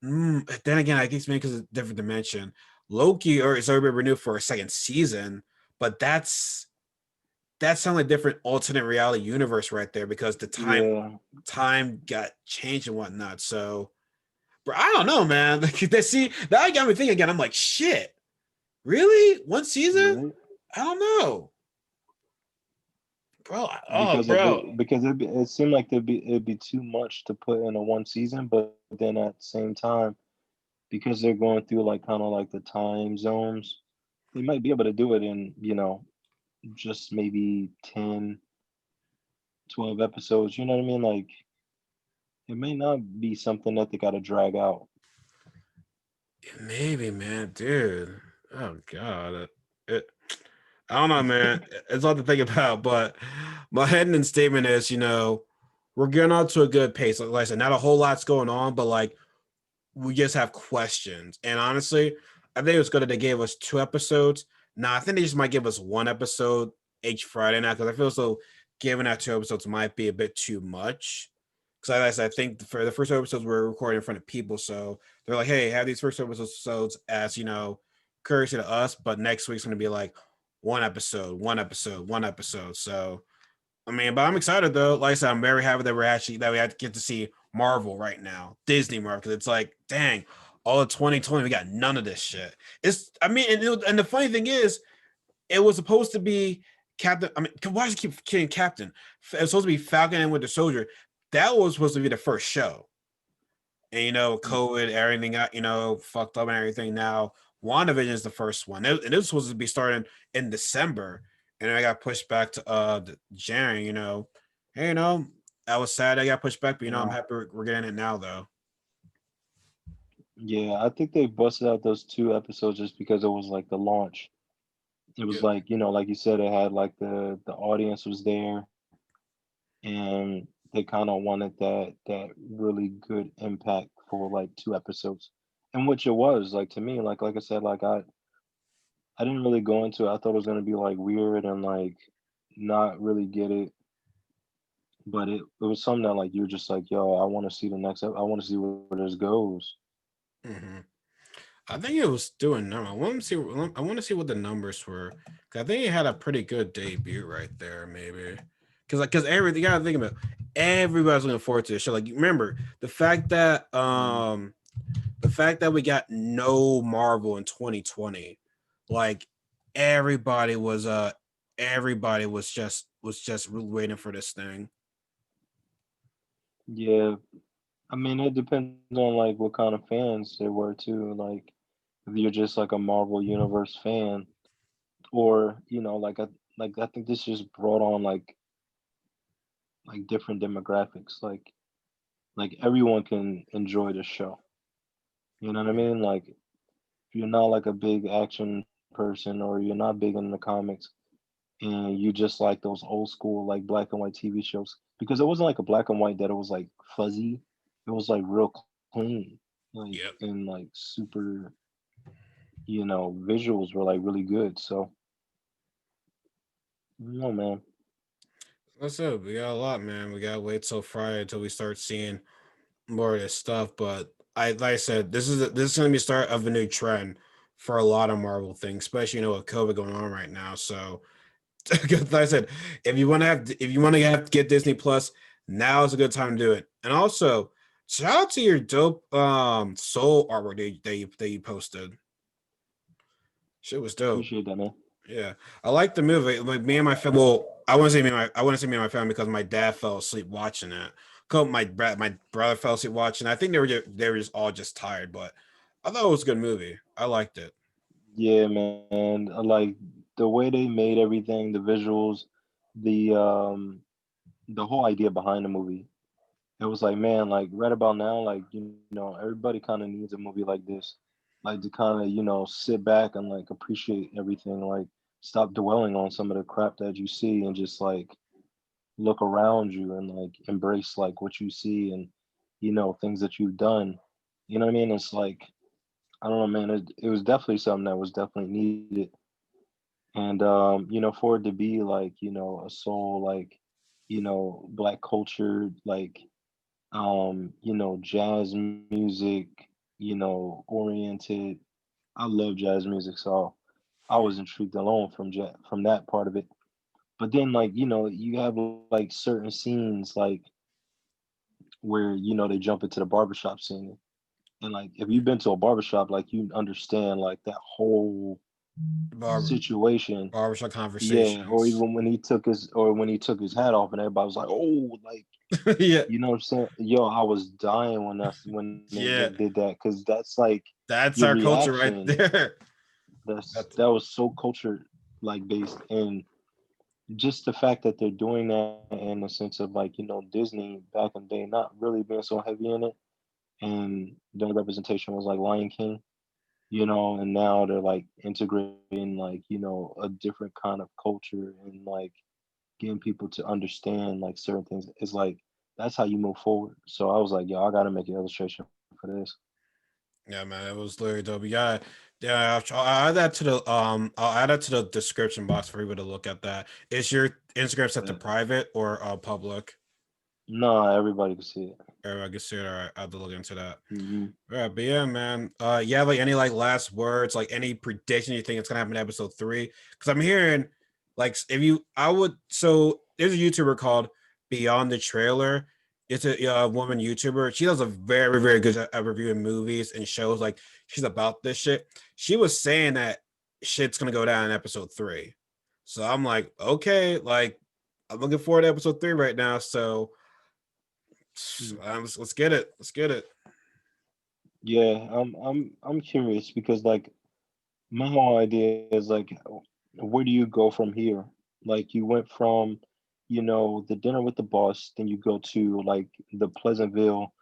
Then again, I think it's maybe because it's a different dimension. Loki or is already been renewed for a second season, but that's sounds like different alternate reality universe right there because the Yeah, time got changed and whatnot. So, bro, I don't know, man. Like, see, that got me thinking again. I'm like, shit, really? One season? right. I don't know, bro. Oh, Because if bro. it seemed like it'd be too much to put in a one season, but then at the same time, because they're going through like kind of like the time zones, they might be able to do it in just maybe 10, 12 episodes. You know what I mean? Like it may not be something that they got to drag out. Maybe, man, dude. Oh God, it, I don't know, man. It's a lot to think about, but my heading statement is, we're getting on to a good pace. Like I said, not a whole lot's going on, but like we just have questions. And honestly, I think it was good that they gave us 2 episodes. Now I think they just might give us 1 episode each Friday now because I feel so giving out 2 episodes might be a bit too much. Because like I said, I think for the first episodes we're recording in front of people, so they're like, "Hey, have these first episodes as courtesy to us," but next week's gonna be like 1 episode, 1 episode, 1 episode. So I mean, but I'm excited though. Like I said, I'm very happy that we had to get to see Marvel right now, Disney Marvel, because it's like, dang, all of 2020 we got none of this shit. It's, I mean, and the funny thing is, it was supposed to be Captain. I mean, why does it keep kidding Captain? It was supposed to be Falcon and Winter Soldier. That was supposed to be the first show, and COVID, everything got fucked up and everything. Now WandaVision is the first one, and it was supposed to be starting in December, and I got pushed back to January. Hey, I was sad I got pushed back, but I'm Yeah. happy we're getting it now though. Yeah, I think they busted out those 2 episodes just because it was like the launch. It was Yeah. like, like you said, it had like the audience was there, and they kind of wanted that really good impact for like 2 episodes. And which it was, like to me, like I said, like I didn't really go into it. I thought it was gonna be like weird and like not really get it. But it was something that like you're just like, yo, I want to see the next I want to see where this goes. hmm I think it was doing number. I want to see. I want to see what the numbers were. 'Cause I think it had a pretty good debut right there, maybe. Because everything you gotta think about. Everybody's looking forward to this show. Like, remember Mm. the fact that we got no Marvel in 2020, like everybody was everybody was just really waiting for this thing. Yeah, I mean, it depends on like what kind of fans they were too. Like, if you're just like a Marvel Universe fan, or I think this just brought on like different demographics. Like everyone can enjoy the show. You know what I Mhm. mean? Like, if you're not like a big action person, or you're not big in the comics, and you just like those old school like black and white TV shows, because it wasn't like a black and white that it was like fuzzy. It was like real clean, like, Yep. and like super, visuals were like really good. So no, man. That's it. We got a lot, man. We gotta wait till Friday until we start seeing more of this stuff. But like I said, this is gonna be the start of a new trend for a lot of Marvel things, especially with COVID going on right now. So, like I said, if you want to have get Disney Plus, now is a good time to do it. And also, shout out to your dope soul artwork that you posted. Shit was dope. Appreciate that, man. Yeah, I like the movie. Like me and my family. Well, I want to say me and my family because my dad fell asleep watching it. My brother fell asleep watching. I think they were just all just tired, but I thought it was a good movie. I liked it. Yeah, man. Like the way they made everything, the visuals, the whole idea behind the movie. It was like, man, like right about now, like, everybody kind of needs a movie like this, like to kind of, sit back and like appreciate everything, like stop dwelling on some of the crap that you see, and just like look around you and like embrace like what you see, and things that you've done. You know what I mean? It's like, I don't know, man. It was definitely something that was definitely needed. And for it to be like, a soul, like, black culture, like, jazz music, oriented. I love jazz music, so I was intrigued alone from that part of it. But then, like, you have like certain scenes, like where they jump into the barbershop scene, and like if you've been to a barbershop, like you understand like that whole Barber situation. Barbershop Yeah, or conversations. even when he took his hat off, and everybody was like, "Oh, like." Yeah, You know what I'm saying? Yo, I was dying when they yeah. did that, because that's like That's your our culture right reaction. there. That's That was so culture like based, and just the fact that they're doing that in the sense of like, Disney back in the day not really being so heavy in it, and the only representation was like Lion King, and now they're like integrating like, a different kind of culture, and like getting people to understand like certain things. It's like that's how you move forward. So I was like, yo, I gotta make an illustration for this. Yeah, man, it was literally dope. Yeah. I'll add that to I'll add that to the description box for people to look at that. Is your Instagram set to Yeah. private or public? No, everybody could see it. Or I can see it. All right, I'll have to look into that. Hmm. Yeah, but yeah, man. You have like any like last words, like any prediction you think it's gonna happen in episode 3? Because I'm hearing like if you, I would. So there's a YouTuber called Beyond the Trailer. It's a woman YouTuber. She does a very very good job at reviewing movies and shows. Like she's about this shit. She was saying that shit's gonna go down in episode 3. So I'm like, okay, like I'm looking forward to episode 3 right now. So let's get it. Let's get it. Yeah, I'm curious because like my whole idea is like, where do you go from here? Like you went from, the dinner with the boss, then you go to like the Pleasantville,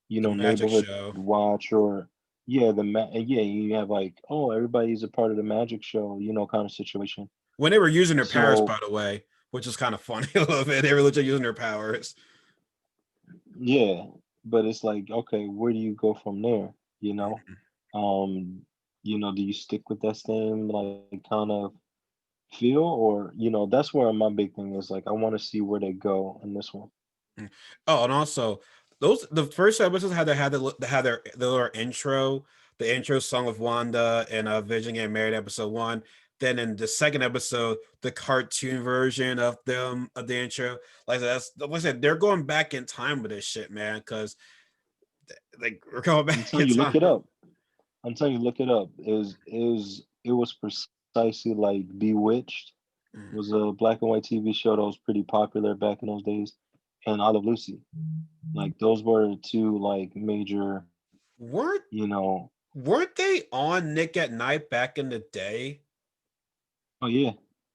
The magic neighborhood show. watch, or yeah, yeah, you have like, oh, everybody's a part of the magic show, kind of situation. When they were using their powers, So by the way, which is kind of funny a little bit. They were legit using their powers. yeah, but it's like, okay, where do you go from there? You know, Mhm. um, do you stick with that same like kind of feel, or that's where my big thing is. Like, I want to see where they go in this one. Oh, and also the first episodes had their little intro the intro song with Wanda and Vision getting married, episode 1. Then in the second episode, the cartoon version of them of the intro. Like that's like I said, they're going back in time with this shit, man. Because like we're going I'm back telling in you, look time. it up. I'm telling you, look it up. It was precisely like Bewitched Mhm. was a black and white TV show that was pretty popular back in those days, and I Love Lucy. Like those were the two like major, Weren't you know. weren't they on Nick at Night back in the day? Oh yeah.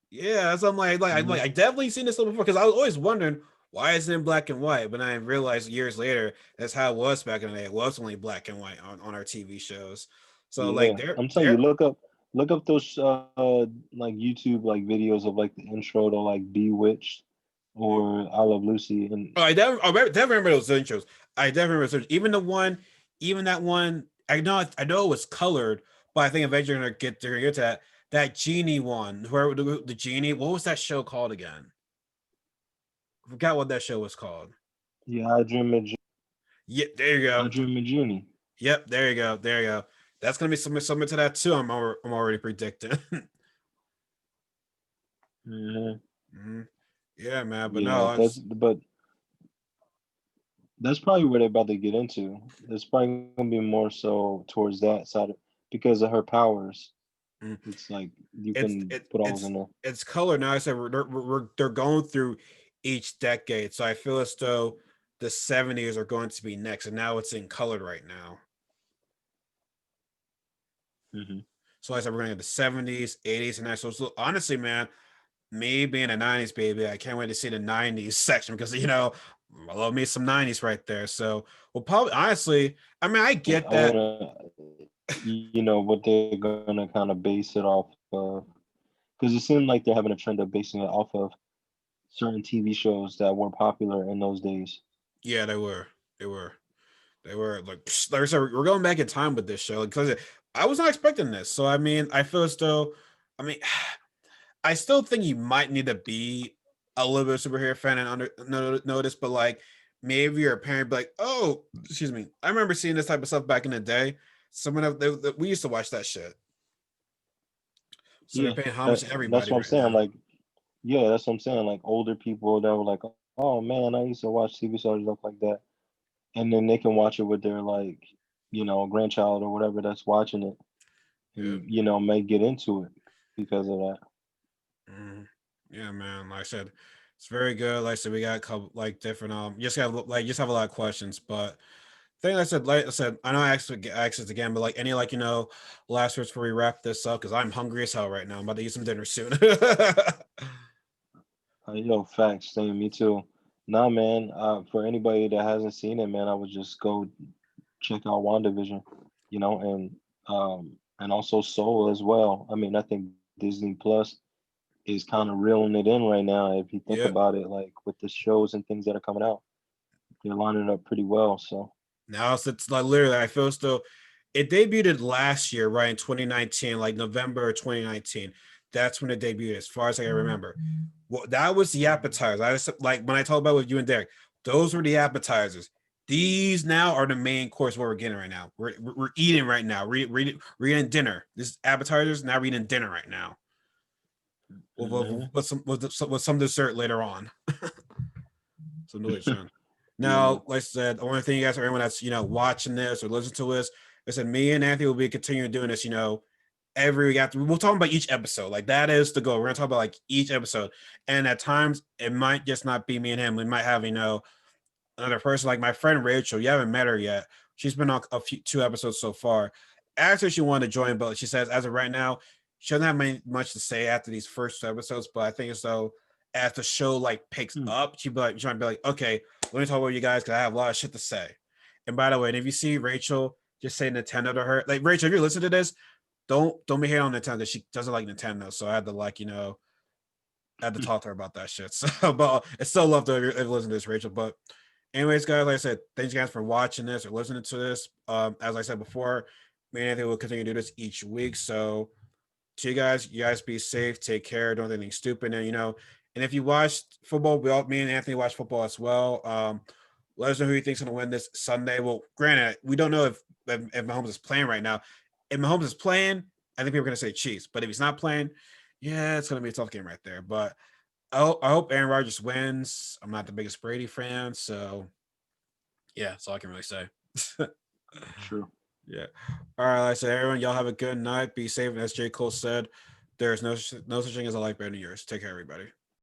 Yeah, so Hmm. I definitely seen this before because I was always wondering why is it in black and white, but I realized years later that's how it was back in the day. It was only black and white on our TV shows. So like Yeah, they're I'm telling you, they're look up those like YouTube like videos of like the intro to like Bewitched or I Love Lucy, and oh, definitely remember those intros. I definitely remember those. Even that one. I know it was colored, but I think eventually they're gonna get to that genie one. Where the genie? What was that show called again? I forgot what that show was called. yeah, Yeah, there you I go. Dream of Jeannie. Yep, there you go. There you go. That's gonna be something to that too. I'm already predicting. Hmm. hmm Yeah, man. But Yeah, no, that's probably what they're about to get into. It's probably gonna be more so towards that side because of her powers. mm, It's like you it's can it put all it's in there. it's color now. I said they're going through each decade, so I feel as though the '70s are going to be next, and now it's in colored right now. Hmm. So like I said we're going to get the '70s, '80s, and that. So honestly, man, me being a '90s baby, I can't wait to see the '90s section because I love me some '90s right there. So well, probably honestly, I mean, I get I that. wanna, what they're gonna kind of base it off of, because it seemed like they're having a trend of basing it off of certain TV shows that were popular in those days. Yeah, they were. They were. They were like I said, we're going back in time with this show because I was not expecting this. So I mean, I feel as though, I mean, I still think you might need to be a little bit of superhero fan and notice, but like maybe your parent be like, oh, excuse me, I remember seeing this type of stuff back in the day. Someone we used to watch that shit, so they're Yeah, paying homage to that's everybody what I'm right saying. now. Like, yeah, that's what I'm saying. Like older people that were like, "Oh man, I used to watch TV shows and stuff like that," and then they can watch it with their like, grandchild or whatever that's watching it, Yeah. and may get into it because of that. Mhm. Yeah, man. Like I said, it's very good. Like I said, we got a couple like different just have a lot of questions. But thing like I said, I know I asked this again, but like any last words before we wrap this up because I'm hungry as hell right now. I'm about to eat some dinner soon. Facts. Same, me too. Nah, man. For anybody that hasn't seen it, man, I would just go check out WandaVision. And also Soul as well. I mean, I think Disney Plus is kind of reeling it in right now. If you think Yep. about it, like with the shows and things that are coming out, they're lining up pretty well. So, Now it's like literally, I feel still. It debuted last year, right in 2019, like November 2019. That's when it debuted, as far as I can remember. Well, that was the appetizers. I just like when I talked about with you and Derek. Those were the appetizers. These now are the main course. What we're getting right now. We're eating right now. We're eating dinner. This is appetizers. Now we're eating dinner right now. mhm. With some dessert later on. Some delicious. Yeah. Now, like I said, the only thing you guys, for everyone that's watching this or listening to this, I said me and Anthony will be continuing doing this. Every week after we'll talk about each episode. Like that is the goal. We're gonna talk about like each episode, and at times it might just not be me and him. We might have another person like my friend Rachel. You haven't met her yet. She's been on two episodes so far. After she wanted to join, but she says as of right now, she doesn't have much to say after these first two episodes. But I think as though as the show like picks Hmm. up, she might be like, okay, let me talk about you guys because I have a lot of shit to say. And by the way, and if you see Rachel just say Nintendo to her, like Rachel, if you listen to this, don't be hating on Nintendo because she doesn't like Nintendo. So I had to I had to talk to her about that shit. So, but it's still love to if you listen to this, Rachel. But anyways, guys, like I said, thanks guys for watching this or listening to this. As I said before, me and Anthony will continue to do this each week. So to you guys be safe, take care, don't do anything stupid. And and if you watched football, me and Anthony watch football as well. Let us know who you think's going to win this Sunday. Well, granted, we don't know if Mahomes is playing right now. If Mahomes is playing, I think people are going to say Chiefs. But if he's not playing, yeah, it's going to be a tough game right there. But I hope Aaron Rodgers wins. I'm not the biggest Brady fan, so yeah, that's all I can really say. True. Yeah. All right, like I said, everyone, y'all have a good night. Be safe. And as J. Cole said, there's no such thing as a life better than yours. Take care, everybody.